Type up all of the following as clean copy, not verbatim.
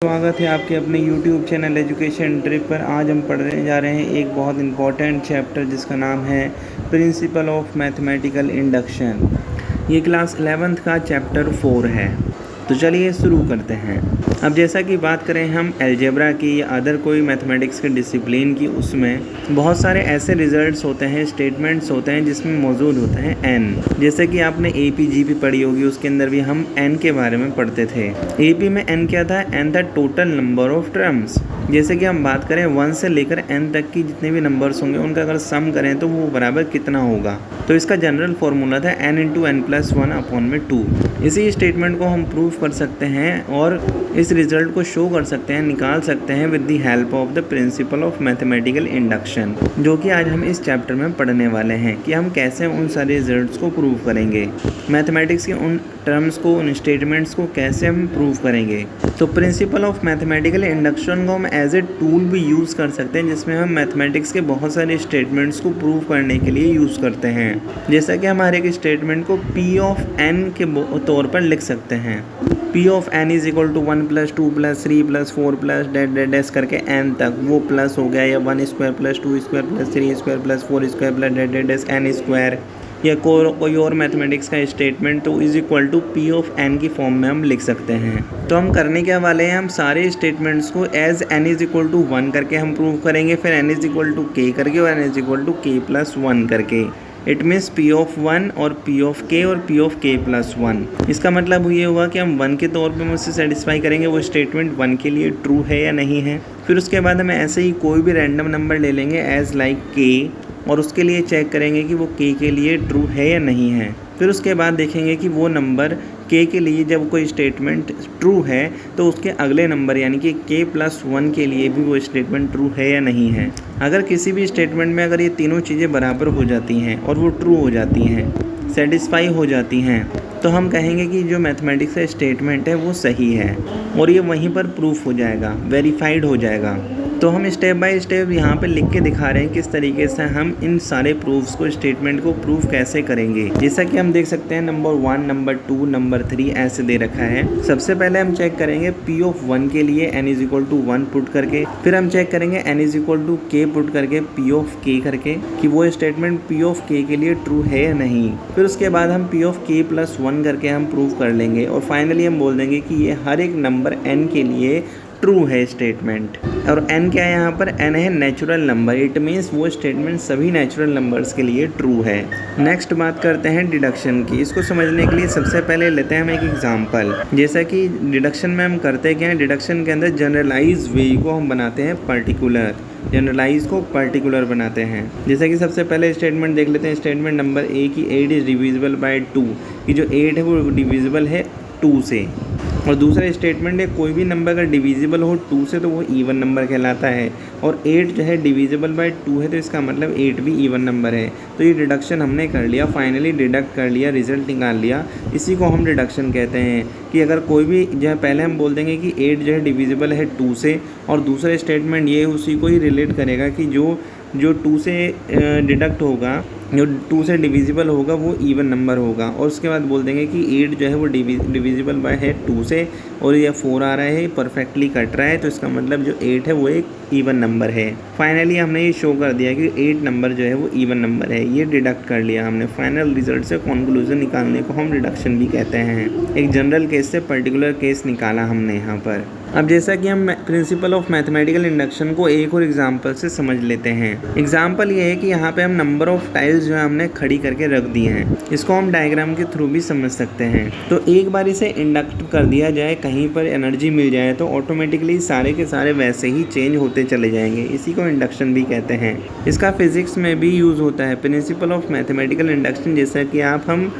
स्वागत है आपके अपने YouTube चैनल एजुकेशन ट्रिप पर। आज हम पढ़ने जा रहे हैं एक बहुत इम्पॉर्टेंट चैप्टर जिसका नाम है प्रिंसिपल ऑफ मैथमेटिकल इंडक्शन। ये क्लास 11th का चैप्टर 4 है। तो चलिए शुरू करते हैं। अब जैसा कि बात करें हम अलजेब्रा की या अदर कोई मैथमेटिक्स के डिसिप्लिन की, उसमें बहुत सारे ऐसे रिजल्ट्स होते हैं, स्टेटमेंट्स होते हैं जिसमें मौजूद होते हैं n। जैसे कि आपने AP-GP पढ़ी होगी, उसके अंदर भी हम n के बारे में पढ़ते थे। AP में n क्या था? n था टोटल नंबर ऑफ टर्म्स। जैसे कि हम बात करें 1 से लेकर n तक की जितने भी नंबर्स होंगे उनका अगर सम करें तो वो बराबर कितना होगा। तो इसका जनरल फॉर्मूला था n × n+1/2। इसी स्टेटमेंट को हम प्रूव कर सकते हैं और इस रिजल्ट को शो कर सकते हैं, निकाल सकते हैं with the help of the principle of mathematical induction, जो कि आज हम इस चैप्टर में पढ़ने वाले हैं कि हम कैसे उन सारे रिजल्ट्स को प्रूव करेंगे, मैथमेटिक्स के उन टर्म्स को, उन स्टेटमेंट्स को कैसे हम प्रूव करेंगे। तो प्रिंसिपल ऑफ मैथमेटिकल इंडक्शन को हम एज ए टूल भी यूज़ कर सकते हैं, जिसमें हम मैथमेटिक्स के बहुत सारे स्टेटमेंट्स को प्रूव करने के लिए यूज़ करते हैं। जैसा कि हम हर एक स्टेटमेंट को P ऑफ n के तौर पर लिख सकते हैं। P ऑफ n = 1 + 2 + 3 + 4 + डैश करके n तक, वो प्लस हो गया, या 1² + 2² + 3² + 4² डैश n², या कोई और मैथमेटिक्स का स्टेटमेंट, तो = P ऑफ n की फॉर्म में हम लिख सकते हैं। तो हम करने क्या वाले हैं, हम सारे स्टेटमेंट्स को एज n = 1 करके हम प्रूव करेंगे, फिर n = k करके और n = k+1 करके। इट मीन्स P ऑफ 1 और P ऑफ k और P ऑफ k+1। इसका मतलब ये होगा कि हम 1 के तौर पे मुझसे सेटिस्फाई करेंगे वो स्टेटमेंट 1 के लिए ट्रू है या नहीं है। फिर उसके बाद हमें ऐसे ही कोई भी रैंडम नंबर ले लेंगे एज लाइक k, और उसके लिए चेक करेंगे कि वो k के लिए ट्रू है या नहीं है। फिर उसके बाद देखेंगे कि वो नंबर k के लिए जब कोई स्टेटमेंट ट्रू है तो उसके अगले नंबर यानी कि k+1 के लिए भी वो स्टेटमेंट ट्रू है या नहीं है। अगर किसी भी स्टेटमेंट में अगर ये तीनों चीज़ें बराबर हो जाती हैं और वो ट्रू हो जाती हैं, सेटिस्फाई हो जाती हैं, तो हम कहेंगे कि जो मैथमेटिक्स का स्टेटमेंट है वो सही है और ये वहीं पर प्रूफ हो जाएगा, वेरीफाइड हो जाएगा। तो हम स्टेप बाय स्टेप यहाँ पे लिख के दिखा रहे हैं किस तरीके से हम इन सारे प्रूफ्स को, स्टेटमेंट को प्रूफ कैसे करेंगे। जैसा कि हम देख सकते हैं नंबर 1, नंबर 2, नंबर 3 ऐसे दे रखा है। सबसे पहले हम चेक करेंगे P ऑफ 1 के लिए n = 1 पुट करके, फिर हम चेक करेंगे n = k पुट करके P ऑफ k करके कि वो स्टेटमेंट P ऑफ k के लिए ट्रू है या नहीं। फिर उसके बाद हम P ऑफ k+1 करके हम प्रूव कर लेंगे और फाइनली हम बोल देंगे कि ये हर एक नंबर n के लिए ट्रू है स्टेटमेंट। और n क्या है यहाँ पर? n है नेचुरल नंबर। इट मीन्स वो स्टेटमेंट सभी नेचुरल नंबर्स के लिए ट्रू है। नेक्स्ट बात करते हैं डिडक्शन की। इसको समझने के लिए सबसे पहले लेते हैं हम एक एग्जांपल। जैसा कि डिडक्शन में हम करते क्या है, डिडक्शन के अंदर जनरलाइज वे को हम बनाते हैं पर्टिकुलर, जनरलाइज को पर्टिकुलर बनाते हैं। जैसे कि सबसे पहले स्टेटमेंट देख लेते हैं, स्टेटमेंट नंबर A की 8 इज़ डिविजिबल बाय 2, कि जो 8 है वो डिविजिबल है 2 से। और दूसरा स्टेटमेंट है कोई भी नंबर अगर डिविजिबल हो 2 से तो वो इवन नंबर कहलाता है, और 8 जो है डिविजिबल बाय 2 है तो इसका मतलब 8 भी इवन नंबर है। तो ये डिडक्शन हमने कर लिया, फाइनली डिडक्ट कर लिया, रिजल्ट निकाल लिया। इसी को हम डिडक्शन कहते हैं कि अगर कोई भी जो है, पहले हम बोल देंगे कि 8 जो है डिविजिबल है 2 से, और दूसरा स्टेटमेंट ये उसी को ही रिलेट करेगा कि जो 2 से डिडक्ट होगा, जो 2 से डिविजिबल होगा वो इवन नंबर होगा। और उसके बाद बोल देंगे कि 8 जो है वो डिविजिबल बाय है 2 से, और ये 4 आ रहा है, परफेक्टली कट रहा है, तो इसका मतलब जो 8 है वो एक इवन नंबर है। फाइनली हमने ये शो कर दिया कि 8 नंबर जो है वो इवन नंबर है। ये डिडक्ट कर लिया हमने। फाइनल रिजल्ट से कंक्लूजन निकालने को हम डिडक्शन भी कहते हैं। एक जनरल केस से पर्टिकुलर केस निकाला हमने यहाँ पर। अब जैसा कि हम प्रिंसिपल ऑफ मैथमेटिकल इंडक्शन को एक और एग्जांपल से समझ लेते हैं। एग्जांपल ये है कि यहाँ पे हम नंबर ऑफ टाइल्स जो है हमने खड़ी करके रख दिए हैं। इसको हम डायग्राम के थ्रू भी समझ सकते हैं। तो एक बार इसे इंडक्ट कर दिया जाए, कहीं पर एनर्जी मिल जाए तो ऑटोमेटिकली सारे के सारे वैसे ही चेंज होते चले जाएंगे। इसी को इंडक्शन भी कहते हैं। इसका फिजिक्स में भी यूज़ होता है, प्रिंसिपल ऑफ मैथमेटिकल इंडक्शन, जैसा कि हम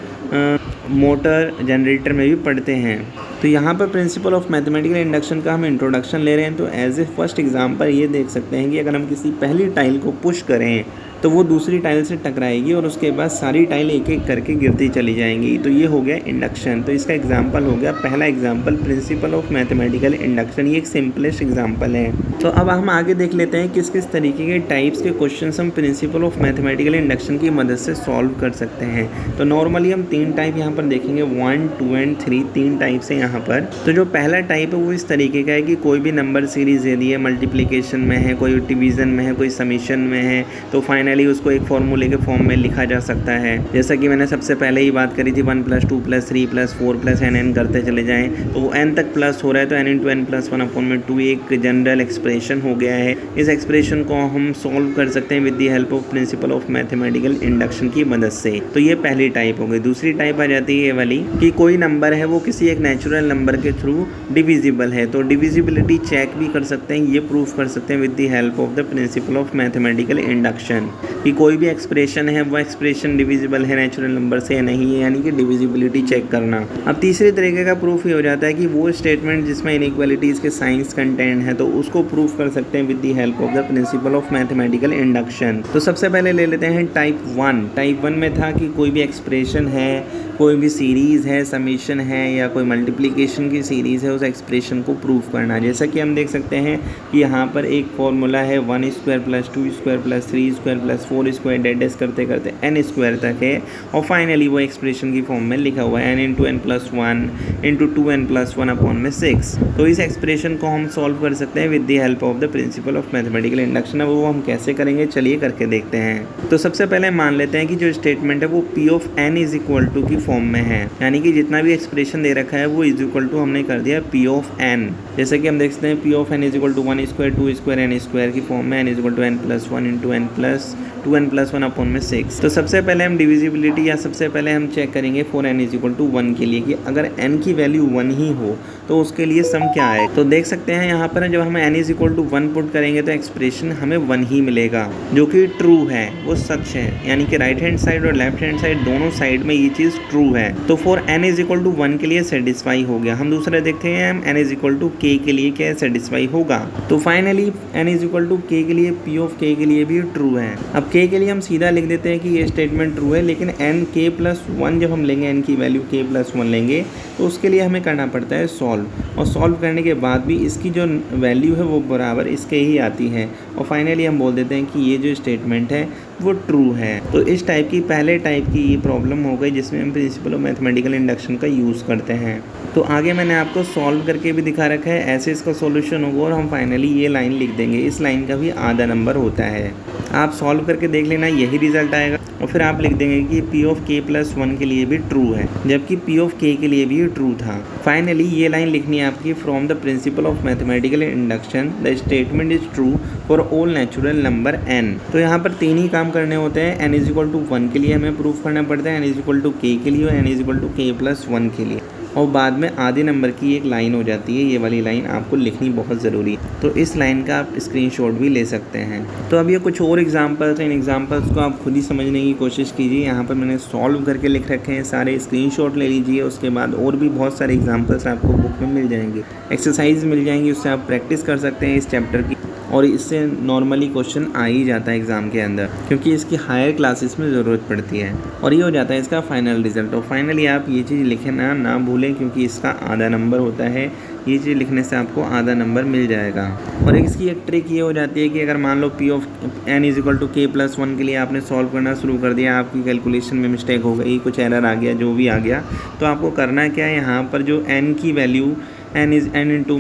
मोटर, जनरेटर में भी पढ़ते हैं। तो यहाँ पर प्रिंसिपल ऑफ मैथमेटिकल इंडक्शन का हम इंट्रोडक्शन ले रहे हैं। तो एज ए फर्स्ट एग्जांपल ये देख सकते हैं कि अगर हम किसी पहली टाइल को पुश करें तो वो दूसरी टाइल से टकराएगी और उसके बाद सारी टाइल एक एक करके गिरती चली जाएंगी। तो ये हो गया इंडक्शन। तो इसका एग्जाम्पल हो गया, पहला example principle of mathematical induction. ये एक सिंपलेस्ट एग्जाम्पल है। तो अब हम आगे देख लेते हैं किस किस तरीके के टाइप्स के क्वेश्चन हम प्रिंसिपल ऑफ मैथमेटिकल इंडक्शन की मदद से सॉल्व कर सकते हैं। तो नॉर्मली हम 3 टाइप यहाँ पर देखेंगे, 1, 2 एंड 3, 3 टाइप्स है यहाँ पर। तो जो पहला टाइप है वो इस तरीके का है कि कोई भी नंबर सीरीज दे दी है, मल्टीप्लिकेशन में है, कोई डिवीजन में है, कोई समीशन में है, तो फाइनली उसको एक फॉर्मूले के फॉर्म में लिखा जा सकता है। जैसा कि मैंने सबसे पहले ही बात करी थी, 1 + 2 + 3 + 4 + n करते चले जाएं, तो वो n तक प्लस हो रहा है, तो n × n + 1/2 एक जनरल एक्सप्रेशन हो गया है। इस एक्सप्रेशन को हम सॉल्व कर सकते हैं with the help of principle of mathematical induction की मदद से। तो ये पहली टाइप हो गई। दूसरी टाइप आ जाती है ये वाली कि कोई नंबर है वो किसी एक नेचुरल नंबर के थ्रू डिविजिबल है, तो डिविजिबिलिटी चेक भी कर सकते हैं, ये प्रूफ कर सकते हैं with the help of the principle of mathematical induction कि कोई भी एक्सप्रेशन है वो एक्सप्रेशन डिविजिबल है नेचुरल नंबर से या नहीं है, यानी कि डिविजिबिलिटी चेक करना। अब तीसरे तरीके का प्रूफ ये हो जाता है कि वो स्टेटमेंट जिसमें इनइक्वालिटीज़ के साइंस कंटेंट है, तो उसको प्रूफ कर सकते हैं with the help of the principle of mathematical induction. तो सबसे पहले ले लेते हैं टाइप 1। टाइप 1 में था कि कोई भी एक्सप्रेशन है, कोई भी सीरीज़ है, समीशन है या कोई मल्टीप्लिकेशन की सीरीज़ है, उस एक्सप्रेशन को प्रूफ करना। जैसा कि हम देख सकते हैं कि यहाँ पर एक फॉर्मूला है 1² + 2² + 3² + 4² डेडेस करते करते n² तक है, और फाइनली वो एक्सप्रेशन की फॉर्म में लिखा हुआ है n × n + 1 × 2n + 1/6। तो इस एक्सप्रेशन को हम सॉल्व कर सकते हैं with the help of the principle of mathematical induction. अब वो हम कैसे करेंगे, चलिए करके देखते हैं। तो सबसे पहले मान लेते हैं कि जो स्टेटमेंट है वो P of n = की फॉर्म में है, यानी कि जितना भी एक्सप्रेशन दे रखा है वो = हमने कर दिया P of n। जैसे कि हम देख सकते हैं P of n = 1² 2² n² की फॉर्म में, n = n + 1 × n + 2n + 1/6। तो सबसे पहले हम डिविजिबिलिटी या सबसे पहले हम चेक करेंगे फॉर n = 1 के लिए कि अगर n की वैल्यू 1 ही हो तो उसके लिए सम क्या है। तो देख सकते हैं यहाँ पर जब हम n = 1 पुट करेंगे तो एक्सप्रेशन हमें 1 ही मिलेगा, जो कि ट्रू है, वो सच है, यानी कि राइट हैंड साइड और लेफ्ट हैंड साइड दोनों साइड में ये चीज़ ट्रू है। तो फॉर n = 1 के लिए सेटिस्फाई हो गया। हम दूसरा देखते हैं हम n = k के लिए क्या सेटिस्फाई होगा। तो फाइनली n = k के लिए P of k के लिए भी ट्रू है। अब k के लिए हम सीधा लिख देते हैं कि ये स्टेटमेंट ट्रू है, लेकिन n k + 1 जब हम लेंगे, n की वैल्यू k + 1 लेंगे, तो उसके लिए हमें करना पड़ता है सॉल्व, और सॉल्व करने के बाद भी इसकी जो वैल्यू है वो बराबर इसके ही आती है, और फाइनली हम बोल देते हैं कि ये जो स्टेटमेंट है वो ट्रू है। तो इस टाइप की पहले टाइप की ये प्रॉब्लम हो गई जिसमें हम प्रिंसिपल ऑफ मैथमेटिकल इंडक्शन का यूज़ करते हैं। तो आगे मैंने आपको सॉल्व करके भी दिखा रखा है, ऐसे इसका सॉल्यूशन होगा और हम फाइनली ये लाइन लिख देंगे। इस लाइन का भी आधा नंबर होता है, आप सॉल्व करके देख लेना, यही रिजल्ट आएगा, और फिर आप लिख देंगे कि P of k + 1 के लिए भी ट्रू है, जबकि P of k के लिए भी ट्रू था। फाइनली ये लाइन लिखनी है आपकी, from the principle of mathematical induction the statement is true for all natural number n। तो यहाँ पर 3 ही काम करने होते हैं। n = 1 के लिए हमें प्रूफ करना पड़ता है, n = k के लिए और n = k + 1 के लिए, और बाद में आधे नंबर की एक लाइन हो जाती है। ये वाली लाइन आपको लिखनी बहुत ज़रूरी है, तो इस लाइन का आप स्क्रीनशॉट भी ले सकते हैं। तो अब ये कुछ और एग्जांपल्स हैं, इन एग्जांपल्स को आप खुद ही समझने की कोशिश कीजिए। यहाँ पर मैंने सॉल्व करके लिख रखे हैं, सारे स्क्रीनशॉट ले लीजिए। उसके बाद और भी बहुत सारे एग्जांपल्स आपको बुक में मिल जाएंगे, एक्सरसाइज मिल जाएंगी, उससे आप प्रैक्टिस कर सकते हैं इस चैप्टर की, और इससे नॉर्मली क्वेश्चन आ ही जाता है एग्ज़ाम के अंदर, क्योंकि इसकी हायर क्लासेस में ज़रूरत पड़ती है। और ये हो जाता है इसका फाइनल रिजल्ट। और फाइनली आप ये चीज़ लिखना ना भूलें, क्योंकि इसका आधा नंबर होता है। ये चीज़ लिखने से आपको आधा नंबर मिल जाएगा। और इसकी एक ट्रिक ये हो जाती है कि अगर मान लो P of n = k + 1 के लिए आपने सॉल्व करना शुरू कर दिया, आपकी कैलकुलेशन में मिस्टेक हो गई, कुछ एरर आ गया, जो भी आ गया, तो आपको करना क्या है, यहाँ पर जो n की value n × n + n +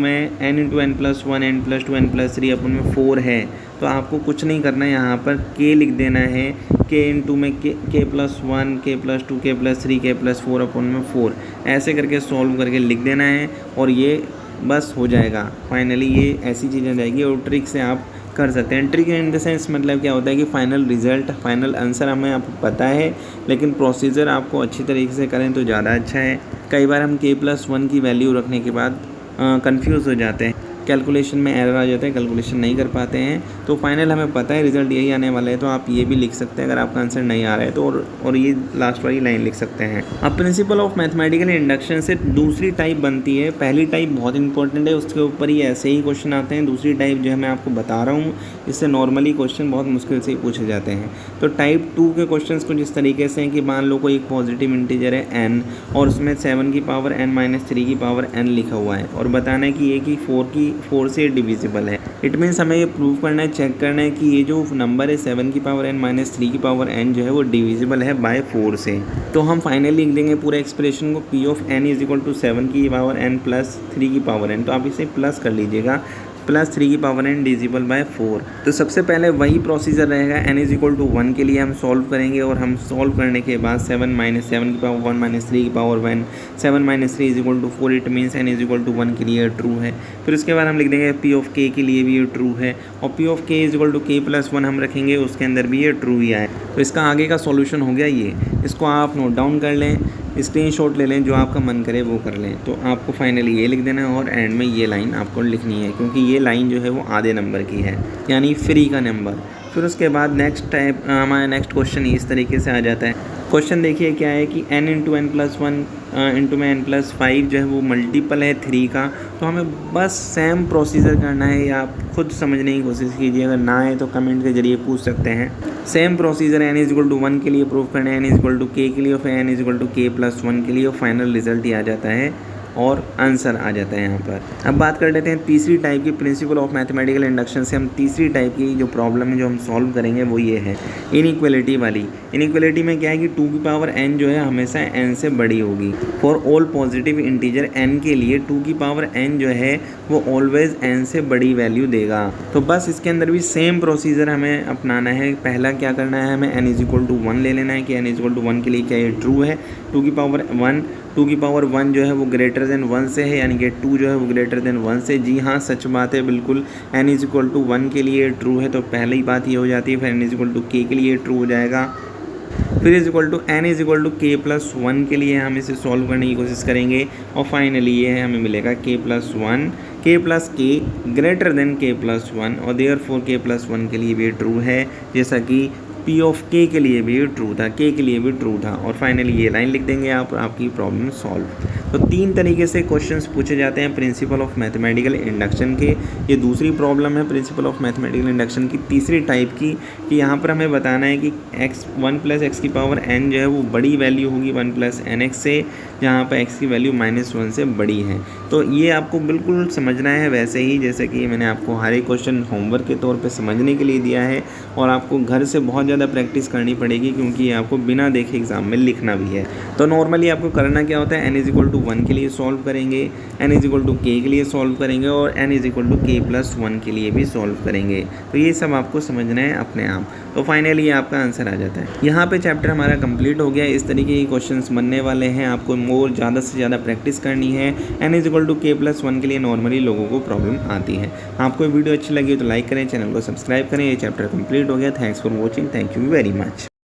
n + 1 n + 2 n + 3 अपन में 4 है, तो आपको कुछ नहीं करना है, यहाँ पर k लिख देना है, k × k + 1 k + 2 k + 3 k + 4 अपन में 4, ऐसे करके सॉल्व करके लिख देना है, और ये बस हो जाएगा। फाइनली ये ऐसी चीज़ें जाएगी, और ट्रिक से आप कर सकते हैं। ट्रिक इन द सेंस मतलब क्या होता है कि फाइनल रिजल्ट, फाइनल आंसर हमें आपको पता है, लेकिन प्रोसीजर आपको अच्छी तरीके से करें तो ज़्यादा अच्छा है। कई बार हम k + 1 की वैल्यू रखने के बाद कंफ्यूज हो जाते हैं, कैलकुलेशन में एरर आ जाता है, कैलकुलेशन नहीं कर पाते हैं। तो फाइनल हमें पता है रिजल्ट यही आने वाला है। तो आप ये भी लिख सकते हैं अगर आपका आंसर नहीं आ रहा है तो, और ये लास्ट वाली लाइन लिख सकते हैं। अब प्रिंसिपल ऑफ मैथमेटिकल इंडक्शन से दूसरी टाइप बनती है। पहली टाइप बहुत इंपॉर्टेंट है, उसके ऊपर ही ऐसे ही क्वेश्चन आते हैं। दूसरी टाइप जो है मैं आपको बता रहा हूँ, इससे नॉर्मली क्वेश्चन बहुत मुश्किल से ही पूछे जाते हैं। तो टाइप 2 के क्वेश्चन कुछ इस तरीके से हैं कि मान लो कोई एक पॉजिटिव इंटीजर है n और उसमें 7 की पावर n-3 की पावर n लिखा हुआ है और बताना है कि ये कि 4 से डिविजिबल है। इट मीन्स हमें ये प्रूव करना है, चेक करना है कि ये जो नंबर है 7 की पावर n-3 की पावर n जो है वो डिविजिबल है बाय 4 से। तो हम फाइनली लिख देंगे पूरे एक्सप्रेशन को, p of n is equal to 7 की पावर n प्लस 3 की पावर n। तो आप इसे प्लस कर लीजिएगा, प्लस 3 की पावर n डिविजिबल बाय 4। तो सबसे पहले वही प्रोसीजर रहेगा, n इज इक्वल टू 1 के लिए हम सॉल्व करेंगे और हम सॉल्व करने के बाद 7 की पावर 1 3 की power 1, 7 3 is equal to 4। It means n is equal to 1 के लिए ट्रू है। फिर उसके बाद हम लिख देंगे p ऑफ k के लिए भी ये ट्रू है और p of k is equal to k plus 1 हम रखेंगे, उसके अंदर भी ये ट्रू ही आए। तो इसका आगे का सॉल्यूशन हो गया ये। इसको आप नोट डाउन कर लें, स्क्रीनशॉट ले लें, जो आपका मन करे वो कर लें। तो आपको फाइनली ये लिख देना है और एंड में ये लाइन आपको लिखनी है, क्योंकि ये लाइन जो है वो आधे नंबर की है, यानी फ्री का नंबर। फिर उसके बाद नेक्स्ट टाइप हमारा नेक्स्ट क्वेश्चन इस तरीके से आ जाता है। क्वेश्चन देखिए क्या है कि n into n plus 1 into में n प्लस 5 जो है वो मल्टीपल है 3 का। तो हमें बस सेम प्रोसीजर करना है, या आप खुद समझने की कोशिश कीजिए, अगर ना आए तो कमेंट के जरिए पूछ सकते हैं। Same procedure n is equal to 1 के लिए प्रूव करना है, n is equal to k के लिए, और फिर n is equal to k plus 1 के लिए, और फाइनल रिजल्ट ही आ जाता है और आंसर आ जाता है यहाँ पर। अब बात कर लेते हैं तीसरी टाइप की प्रिंसिपल ऑफ मैथमेटिकल इंडक्शन से। हम तीसरी टाइप की जो प्रॉब्लम है जो हम सॉल्व करेंगे वो ये है इनइक्वलिटी वाली। इनइक्वलिटी में क्या है कि 2 की पावर n जो है हमेशा n से बड़ी होगी। For all positive integer n के लिए 2 की पावर n जो है वो ऑलवेज n से बड़ी वैल्यू देगा। तो बस इसके अंदर भी सेम प्रोसीजर हमें अपनाना है। पहला क्या करना है, हमें n इज इक्वल टू 1 ले लेना है कि n इज इक्वल टू 1 के लिए क्या ये ट्रू है। 2 की पावर 1 जो है वो ग्रेटर देन 1 से है, यानी कि 2 जो है वो ग्रेटर देन 1 से। जी हाँ, सच बात है बिल्कुल। n इज इक्वल टू 1 के लिए ट्रू है, तो पहली बात ये हो जाती है। फिर n is equal to k के लिए ट्रू हो जाएगा। फिर is equal to n is equal to k plus 1 के लिए हम इसे सॉल्व करने की कोशिश करेंगे और फाइनली ये हमें मिलेगा k plus k greater than k plus 1, और देयरफॉर k प्लस 1 के लिए भी ट्रू है, जैसा कि p ऑफ k के लिए भी ट्रू था, k के लिए भी ट्रू था। और फाइनली ये लाइन लिख देंगे आप और आपकी प्रॉब्लम सॉल्व। तो 3 तरीके से क्वेश्चंस पूछे जाते हैं प्रिंसिपल ऑफ मैथमेटिकल इंडक्शन के। ये दूसरी प्रॉब्लम है प्रिंसिपल ऑफ मैथमेटिकल इंडक्शन की तीसरी टाइप की, कि यहाँ पर हमें बताना है कि 1 प्लस एक्स की पावर n जो है वो बड़ी वैल्यू होगी 1 प्लस nx से, जहाँ पर x की वैल्यू -1 से बड़ी है। तो ये आपको बिल्कुल समझना है वैसे ही जैसे कि मैंने आपको हर एक क्वेश्चन होमवर्क के तौर पे समझने के लिए दिया है, और आपको घर से बहुत ज़्यादा प्रैक्टिस करनी पड़ेगी, क्योंकि आपको बिना देखे एग्ज़ाम में लिखना भी है। तो नॉर्मली आपको करना क्या होता है, n इज इक्वल टू 1 के लिए सॉल्व करेंगे, n is equal to k के लिए सॉल्व करेंगे, और n is equal to k plus 1 के लिए भी सॉल्व करेंगे। तो ये सब आपको समझना है अपने आप। तो फाइनली आपका आंसर आ जाता है। यहाँ पे चैप्टर हमारा कंप्लीट हो गया। इस तरीके के क्वेश्चंस बनने वाले हैं, आपको मोर ज़्यादा से ज़्यादा प्रैक्टिस करनी है। n is equal to k plus 1 के लिए नॉर्मली लोगों को प्रॉब्लम आती है। आपको वीडियो अच्छी लगी तो लाइक करें, चैनल को सब्सक्राइब करें। ये चैप्टर कंप्लीट हो गया। Thanks for watching, thank you very much.